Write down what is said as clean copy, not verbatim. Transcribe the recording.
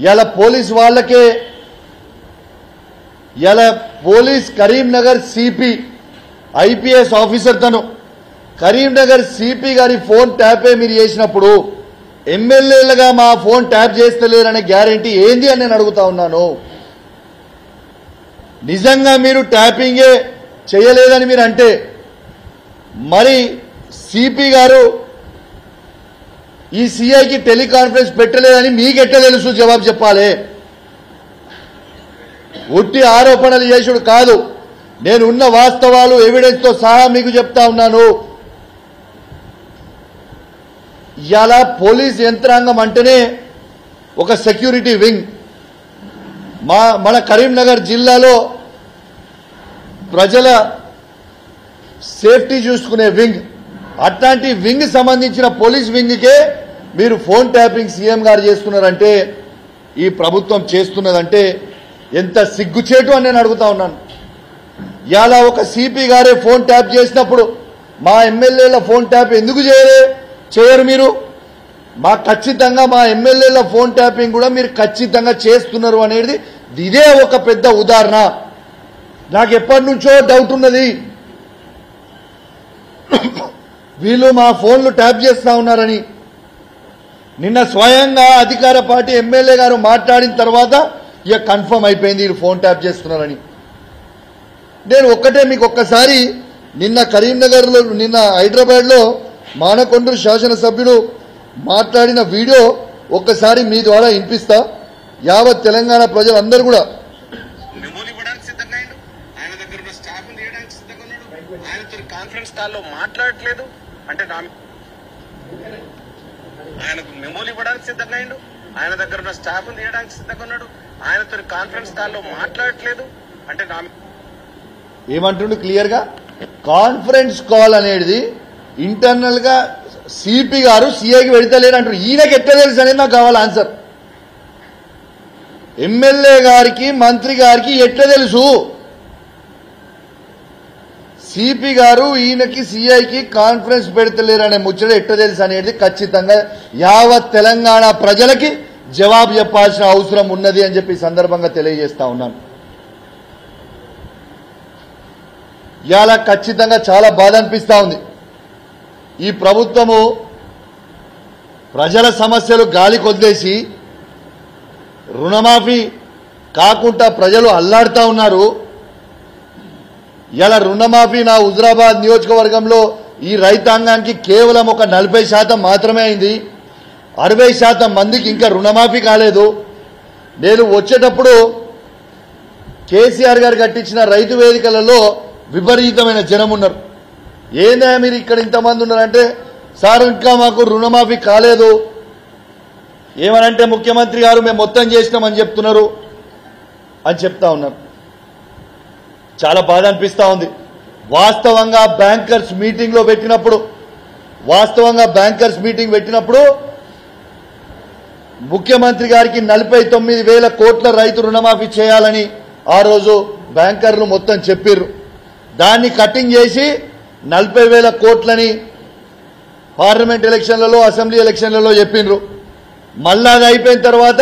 ఇలా పోలీస్ వాళ్ళకే ఇలా police Karimnagar CP IPS officer తను కరీంనగర్ సిపి గారి ఫోన్ ట్యాపే మీరు చేసినప్పుడు ఎమ్మెల్యేలుగా మా ఫోన్ ట్యాప్ చేస్తలేరనే గ్యారెంటీ ఏంది అని నేను అడుగుతా ఉన్నాను. నిజంగా మీరు ట్యాపింగే చేయలేదని మీరు అంటే మరి సిపి గారు ఈ సిఐకి టెలికాన్ఫరెన్స్ పెట్టలేదని మీకెట్ట తెలుసు? జవాబు చెప్పాలి. ఉట్టి ఆరోపణలు చేసుడు కాదు, నేను ఉన్న వాస్తవాలు ఎవిడెన్స్ తో సహా మీకు చెప్తా ఉన్నాను. ఇలా పోలీస్ యంత్రాంగం అంటేనే ఒక సెక్యూరిటీ వింగ్. మన కరీంనగర్ జిల్లాలో ప్రజల సేఫ్టీ చూసుకునే వింగ్. అట్లాంటి వింగ్ సంబంధించిన పోలీస్ వింగ్కే మీరు ఫోన్ ట్యాపింగ్ సీఎం గారు చేస్తున్నారంటే, ఈ ప్రభుత్వం చేస్తున్నదంటే ఎంత సిగ్గుచేటు అని నేను అడుగుతా ఉన్నాను. ఇలా ఒక సిపి గారే ఫోన్ ట్యాప్ చేసినప్పుడు మా ఎమ్మెల్యేల ఫోన్ ట్యాప్ ఎందుకు చేయరు మీరు? ఖచ్చితంగా మా ఎమ్మెల్యేల ఫోన్ ట్యాపింగ్ కూడా మీరు ఖచ్చితంగా చేస్తున్నారు అనేది ఇదే ఒక పెద్ద ఉదాహరణ. నాకు ఎప్పటి నుంచో డౌట్ ఉన్నది, వీళ్ళు మా ఫోన్లు ట్యాప్ చేస్తా ఉన్నారని. నిన్న స్వయంగా అధికార పార్టీ ఎమ్మెల్యే గారు మాట్లాడిన తర్వాత ఇక కన్ఫర్మ్ అయిపోయింది వీళ్ళు ఫోన్ ట్యాప్ చేస్తున్నారని. నేను ఒక్కటే మీకు ఒక్కసారి నిన్న కరీంనగర్లో నిన్న హైదరాబాద్లో మానకొండూరు శాసనసభ్యుడు మాట్లాడిన వీడియో ఒక్కసారి మీ ద్వారా వినిపిస్తా. యావత్ తెలంగాణ ప్రజలందరూ కూడా కాన్ఫరెన్స్ కాల్లో మాట్లాడట్లేదు అంటే ఆయనకు మెమోలు ఇవ్వడానికి సిద్ధంగా అయిండు, ఆయన దగ్గర ఉన్న స్టాఫ్ తీయడానికి సిద్ధంగా ఉన్నాడు, ఆయనతో కాన్ఫరెన్స్ కాల్లో మాట్లాడట్లేదు అంటే ఏమంటుండు క్లియర్ గా? కాన్ఫరెన్స్ కాల్ అనేది ఇంటర్నల్ గా సిపి గారు సిఐకి పెడతలేరు అంటారు. ఈయనకి ఎట్లా తెలుసు అనేది నాకు కావాలి ఆన్సర్. ఎమ్మెల్యే గారికి మంత్రి గారికి ఎట్లా తెలుసు? సిపి గారు ఈయనకి సిఐకి కాన్ఫరెన్స్ పెడతలేరు అనే ముచ్చట ఎట్లా తెలుసు అనేది ఖచ్చితంగా యావత్ తెలంగాణ ప్రజలకి జవాబు చెప్పాల్సిన అవసరం ఉన్నది అని చెప్పి సందర్భంగా తెలియజేస్తా ఉన్నాను. ఇవాళ ఖచ్చితంగా చాలా బాధ అనిపిస్తా ఉంది. ఈ ప్రభుత్వము ప్రజల సమస్యలు గాలి కొద్దేసి రుణమాఫీ కాకుండా ప్రజలు అల్లాడుతూ ఉన్నారు. ఇలా రుణమాఫీ నా హుజరాబాద్ నియోజకవర్గంలో ఈ రైతాంగానికి కేవలం ఒక 40% మాత్రమే అయింది. 60% మందికి ఇంకా రుణమాఫీ కాలేదు. నేను వచ్చేటప్పుడు కేసీఆర్ గారు కట్టించిన రైతు వేదికలలో విపరీతమైన జనం ఉన్నారు. ఏందా మీరు ఇక్కడ ఇంతమంది ఉన్నారంటే, సార్ ఇంకా మాకు రుణమాఫీ కాలేదు. ఏమనంటే ముఖ్యమంత్రి గారు మేము మొత్తం చేసినామని చెప్తున్నారు అని చెప్తా ఉన్నారు. చాలా బాధ అనిపిస్తా ఉంది. వాస్తవంగా బ్యాంకర్స్ మీటింగ్ పెట్టినప్పుడు ముఖ్యమంత్రి గారికి 49,000 కోట్ల రైతు రుణమాఫీ చేయాలని ఆ రోజు బ్యాంకర్లు మొత్తం చెప్పిర్రు. దాన్ని కటింగ్ చేసి 40,000 కోట్లని పార్లమెంట్ ఎలక్షన్లలో అసెంబ్లీ ఎలక్షన్లలో చెప్పిండ్రు. మళ్ళా అది అయిపోయిన తర్వాత